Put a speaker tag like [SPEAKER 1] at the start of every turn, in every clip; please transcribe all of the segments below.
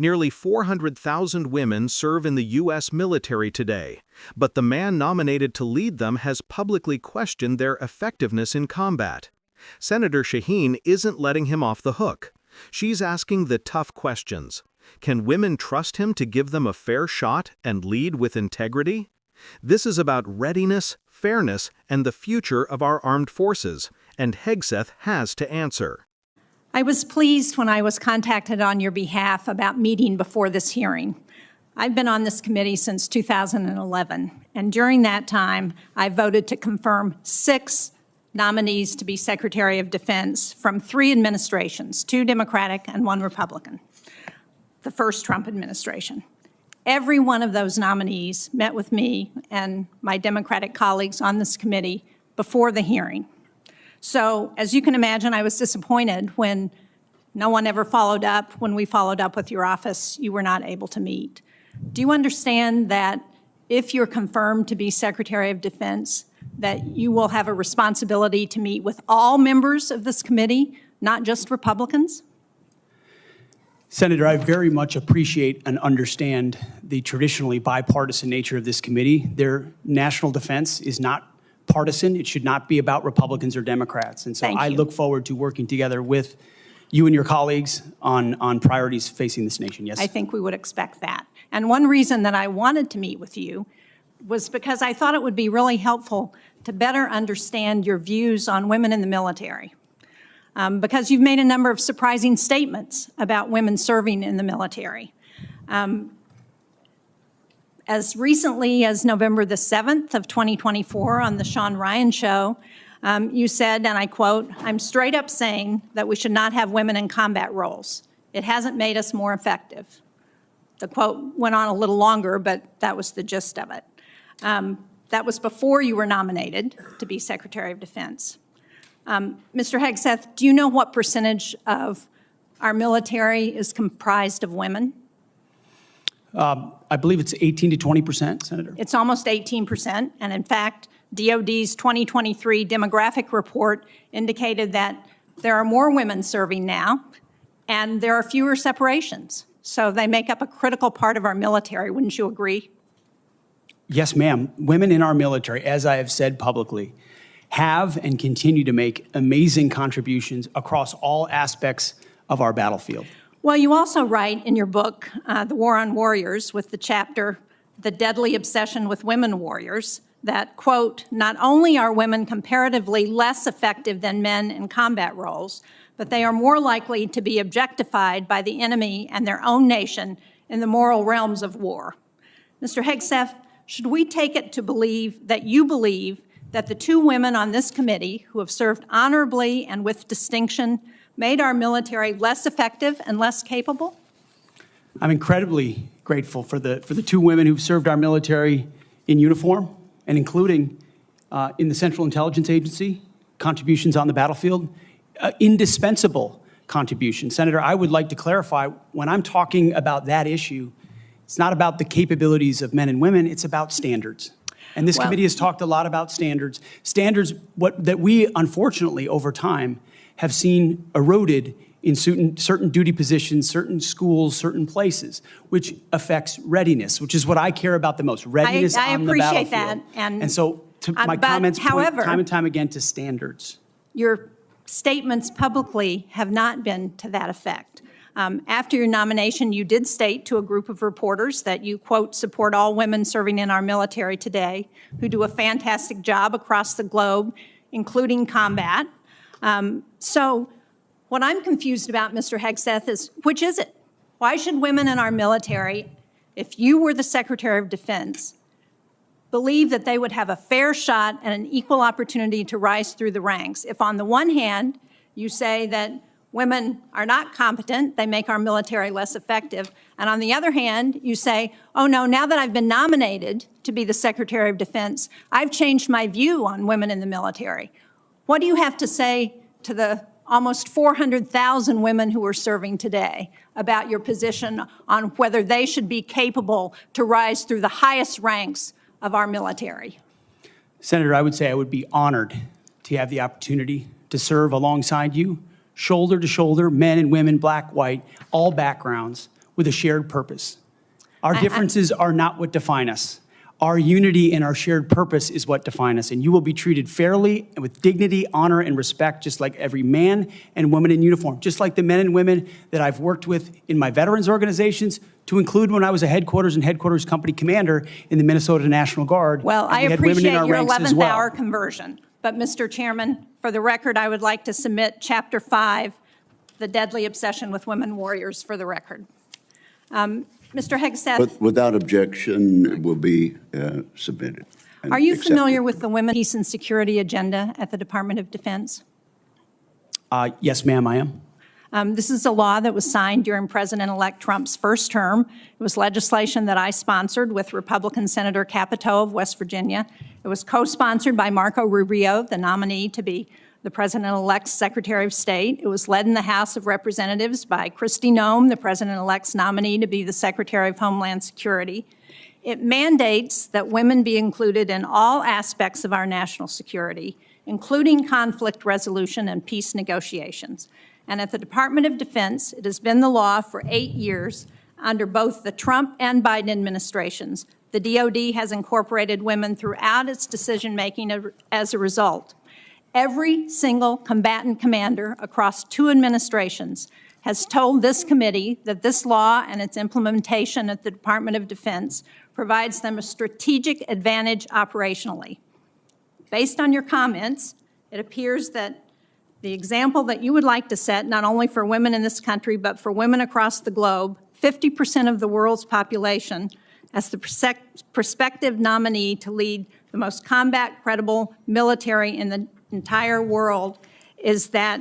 [SPEAKER 1] Nearly 400,000 women serve in the U.S. military today, but the man nominated to lead them has publicly questioned their effectiveness in combat. Senator Shaheen isn't letting him off the hook. She's asking the tough questions. Can women trust him to give them a fair shot and lead with integrity? This is about readiness, fairness, and the future of our armed forces, and Hegseth has to answer.
[SPEAKER 2] I was pleased when I was contacted on your behalf about meeting before this hearing. I've been on this committee since 2011, and during that time, I voted to confirm 6 nominees to be Secretary of Defense from 3 administrations, 2 Democratic and 1 Republican, the first Trump administration. Every one of those nominees met with me and my Democratic colleagues on this committee before the hearing. So, as you can imagine, I was disappointed when no one ever followed up. When we followed up with your office, you were not able to meet. Do you understand that if you're confirmed to be Secretary of Defense, that you will have a responsibility to meet with all members of this committee, not just Republicans?
[SPEAKER 3] Senator, I very much appreciate and understand the traditionally bipartisan nature of this committee. Their national defense is not partisan. It should not be about Republicans or Democrats. And so I look forward to working together with you and your colleagues on priorities facing this nation. Yes?
[SPEAKER 2] I think we would expect that. And one reason that I wanted to meet with you was because I thought it would be really helpful to better understand your views on women in the military. Because you've made a number of surprising statements about women serving in the military. As recently as November the 7th of 2024 on the Sean Ryan Show, you said, and I quote, "I'm straight up saying that we should not have women in combat roles. It hasn't made us more effective." The quote went on a little longer, but that was the gist of it. That was before you were nominated to be Secretary of Defense. Mr. Hegseth, do you know what percentage of our military is comprised of women?
[SPEAKER 3] I believe it's 18 to 20%, Senator.
[SPEAKER 2] It's almost 18%, and in fact, DOD's 2023 demographic report indicated that there are more women serving now, and there are fewer separations. So they make up a critical part of our military, wouldn't you agree?
[SPEAKER 3] Yes, ma'am. Women in our military, as I have said publicly, have and continue to make amazing contributions across all aspects of our battlefield.
[SPEAKER 2] Well, you also write in your book, The War on Warriors, with the chapter, The Deadly Obsession with Women Warriors, that, quote, "Not only are women comparatively less effective than men in combat roles, but they are more likely to be objectified by the enemy and their own nation in the moral realms of war." Mr. Hegseth, should we take it to believe that you believe that the 2 women on this committee who have served honorably and with distinction made our military less effective and less capable?
[SPEAKER 3] I'm incredibly grateful for the 2 women who've served our military in uniform and including in the Central Intelligence Agency, contributions on the battlefield, indispensable contributions. Senator, I would like to clarify, when I'm talking about that issue, it's not about the capabilities of men and women, it's about standards. And this committee has talked a lot about standards. Standards that we, unfortunately, over time, have seen eroded in certain duty positions, certain schools, certain places, which affects readiness, which is what I care about the most, readiness on the battlefield.
[SPEAKER 2] I appreciate that. And
[SPEAKER 3] so my comments point time and time again to standards.
[SPEAKER 2] Your statements publicly have not been to that effect. After your nomination, you did state to a group of reporters that you, quote, "support all women serving in our military today who do a fantastic job across the globe, including combat." So what I'm confused about, Mr. Hegseth, is which is it? Why should women in our military, if you were the Secretary of Defense, believe that they would have a fair shot and an equal opportunity to rise through the ranks? If on the one hand, you say that women are not competent, they make our military less effective, and on the other hand, you say, oh no, now that I've been nominated to be the Secretary of Defense, I've changed my view on women in the military. What do you have to say to the almost 400,000 women who are serving today about your position on whether they should be capable to rise through the highest ranks of our military?
[SPEAKER 3] Senator, I would say I would be honored to have the opportunity to serve alongside you, shoulder to shoulder, men and women, black, white, all backgrounds, with a shared purpose. Our differences are not what define us. Our unity and our shared purpose is what define us, and you will be treated fairly and with dignity, honor, and respect, just like every man and woman in uniform, just like the men and women that I've worked with in my veterans organizations, to include when I was a headquarters company commander in the Minnesota National Guard.
[SPEAKER 2] Well, I
[SPEAKER 3] we had women in
[SPEAKER 2] appreciate
[SPEAKER 3] our
[SPEAKER 2] your
[SPEAKER 3] ranks as
[SPEAKER 2] 11th
[SPEAKER 3] well.
[SPEAKER 2] hour conversion. But, Mr. Chairman, for the record, I would like to submit Chapter 5, The Deadly Obsession with Women Warriors, for the record. Mr. Hegseth.
[SPEAKER 4] But without objection, it will be submitted.
[SPEAKER 2] Are you
[SPEAKER 4] accepted.
[SPEAKER 2] familiar with the Women, Peace, and Security agenda at the Department of Defense?
[SPEAKER 3] Yes, ma'am, I am.
[SPEAKER 2] This is a law that was signed during President-elect Trump's first term. It was legislation that I sponsored with Republican Senator Capito of West Virginia. It was co-sponsored by Marco Rubio, the nominee to be the President-elect's Secretary of State. It was led in the House of Representatives by Kristi Noem, the President-elect's nominee to be the Secretary of Homeland Security. It mandates that women be included in all aspects of our national security, including conflict resolution and peace negotiations. And at the Department of Defense, it has been the law for 8 years under both the Trump and Biden administrations. The DoD has incorporated women throughout its decision-making as a result. Every single combatant commander across 2 administrations has told this committee that this law and its implementation at the Department of Defense provides them a strategic advantage operationally. Based on your comments, it appears that the example that you would like to set, not only for women in this country, but for women across the globe, 50% of the world's population, as the prospective nominee to lead the most combat-credible military in the entire world, is that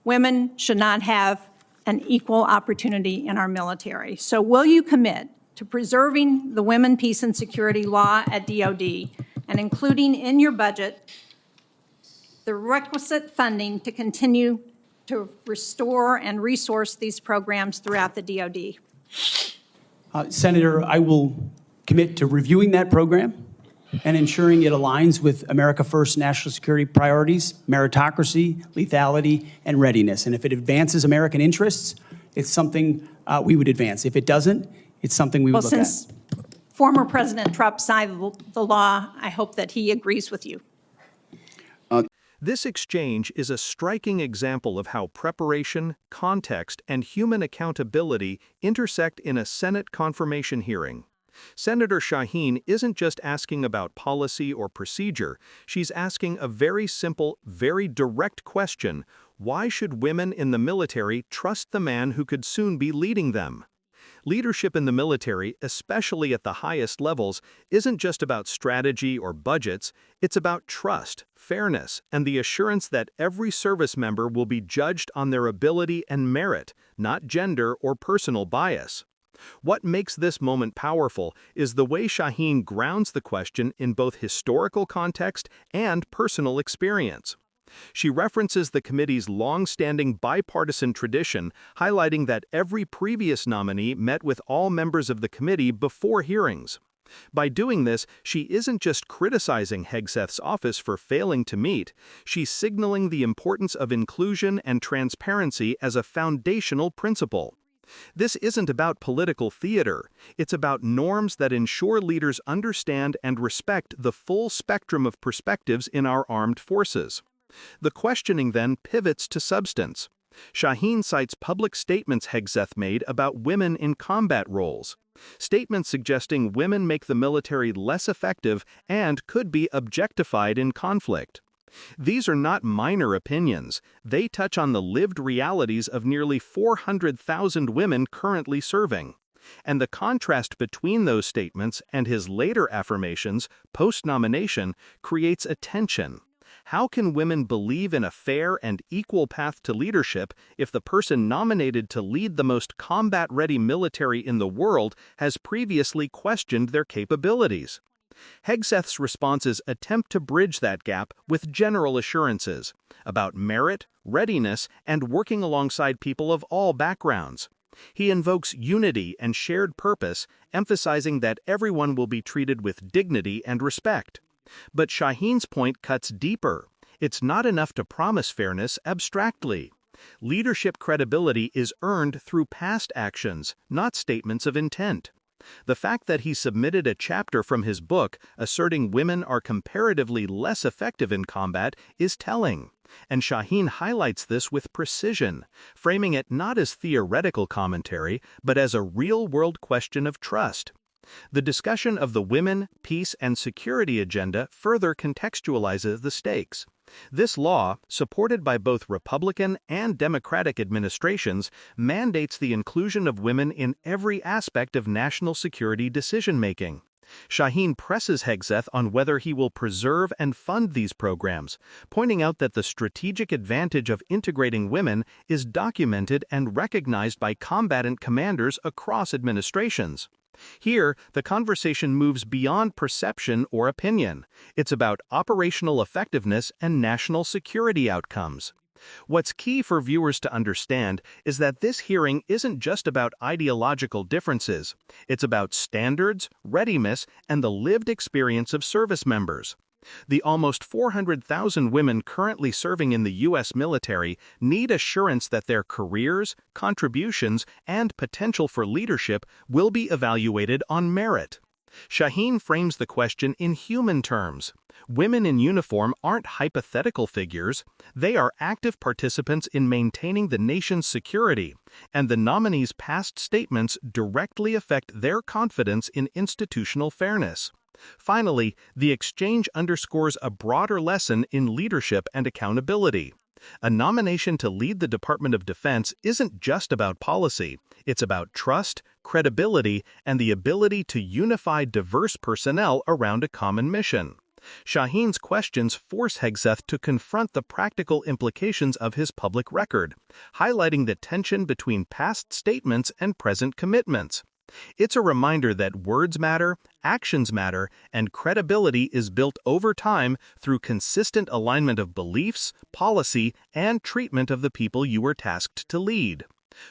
[SPEAKER 2] women should not have an equal opportunity in our military. So will you commit to preserving the Women, Peace, and Security law at DoD and including in your budget the requisite funding to continue to restore and resource these programs throughout the DoD?
[SPEAKER 3] Senator, I will commit to reviewing that program and ensuring it aligns with America First national security priorities, meritocracy, lethality, and readiness. And if it advances American interests, it's something we would advance. If it doesn't, it's something we would look at.
[SPEAKER 2] Since former President Trump signed the law, I hope that he agrees with you.
[SPEAKER 1] This exchange is a striking example of how preparation, context, and human accountability intersect in a Senate confirmation hearing. Senator Shaheen isn't just asking about policy or procedure, she's asking a very simple, very direct question: why should women in the military trust the man who could soon be leading them? Leadership in the military, especially at the highest levels, isn't just about strategy or budgets, it's about trust, fairness, and the assurance that every service member will be judged on their ability and merit, not gender or personal bias. What makes this moment powerful is the way Shaheen grounds the question in both historical context and personal experience. She references the committee's long-standing bipartisan tradition, highlighting that every previous nominee met with all members of the committee before hearings. By doing this, she isn't just criticizing Hegseth's office for failing to meet, she's signaling the importance of inclusion and transparency as a foundational principle. This isn't about political theater, it's about norms that ensure leaders understand and respect the full spectrum of perspectives in our armed forces. The questioning then pivots to substance. Shaheen cites public statements Hegseth made about women in combat roles, statements suggesting women make the military less effective and could be objectified in conflict. These are not minor opinions. They touch on the lived realities of nearly 400,000 women currently serving. And the contrast between those statements and his later affirmations, post-nomination, creates a tension. How can women believe in a fair and equal path to leadership if the person nominated to lead the most combat-ready military in the world has previously questioned their capabilities? Hegseth's responses attempt to bridge that gap with general assurances about merit, readiness, and working alongside people of all backgrounds. He invokes unity and shared purpose, emphasizing that everyone will be treated with dignity and respect. But Shaheen's point cuts deeper. It's not enough to promise fairness abstractly. Leadership credibility is earned through past actions, not statements of intent. The fact that he submitted a chapter from his book asserting women are comparatively less effective in combat is telling, and Shaheen highlights this with precision, framing it not as theoretical commentary, but as a real-world question of trust. The discussion of the women, peace, and security agenda further contextualizes the stakes. This law, supported by both Republican and Democratic administrations, mandates the inclusion of women in every aspect of national security decision-making. Shaheen presses Hegseth on whether he will preserve and fund these programs, pointing out that the strategic advantage of integrating women is documented and recognized by combatant commanders across administrations. Here, the conversation moves beyond perception or opinion. It's about operational effectiveness and national security outcomes. What's key for viewers to understand is that this hearing isn't just about ideological differences. It's about standards, readiness, and the lived experience of service members. The almost 400,000 women currently serving in the U.S. military need assurance that their careers, contributions, and potential for leadership will be evaluated on merit. Shaheen frames the question in human terms. Women in uniform aren't hypothetical figures. They are active participants in maintaining the nation's security, and the nominee's past statements directly affect their confidence in institutional fairness. Finally, the exchange underscores a broader lesson in leadership and accountability. A nomination to lead the Department of Defense isn't just about policy. It's about trust, credibility, and the ability to unify diverse personnel around a common mission. Shaheen's questions force Hegseth to confront the practical implications of his public record, highlighting the tension between past statements and present commitments. It's a reminder that words matter, actions matter, and credibility is built over time through consistent alignment of beliefs, policy, and treatment of the people you were tasked to lead.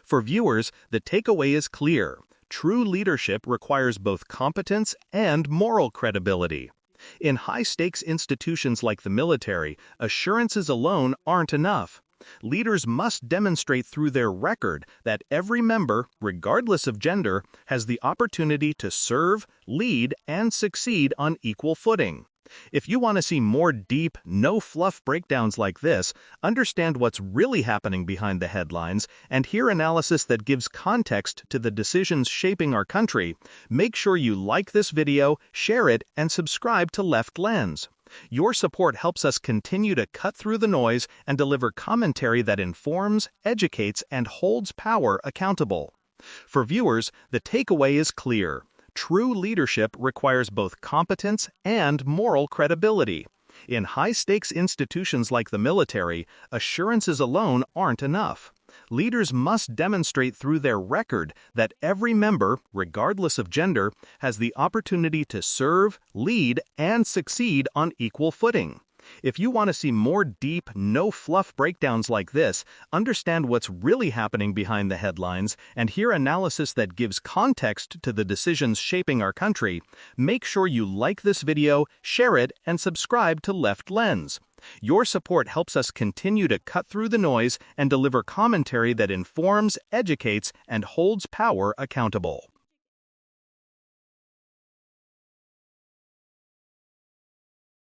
[SPEAKER 1] For viewers, the takeaway is clear. True leadership requires both competence and moral credibility. In high-stakes institutions like the military, assurances alone aren't enough. Leaders must demonstrate through their record that every member, regardless of gender, has the opportunity to serve, lead, and succeed on equal footing. If you want to see more deep, no-fluff breakdowns like this, understand what's really happening behind the headlines, and hear analysis that gives context to the decisions shaping our country, make sure you like this video, share it, and subscribe to Left Lens. Your support helps us continue to cut through the noise and deliver commentary that informs, educates, and holds power accountable. For viewers, the takeaway is clear. True leadership requires both competence and moral credibility. In high-stakes institutions like the military, assurances alone aren't enough. Leaders must demonstrate through their record that every member, regardless of gender, has the opportunity to serve, lead, and succeed on equal footing. If you want to see more deep, no-fluff breakdowns like this, understand what's really happening behind the headlines, and hear analysis that gives context to the decisions shaping our country, make sure you like this video, share it, and subscribe to Left Lens. Your support helps us continue to cut through the noise and deliver commentary that informs, educates, and holds power accountable.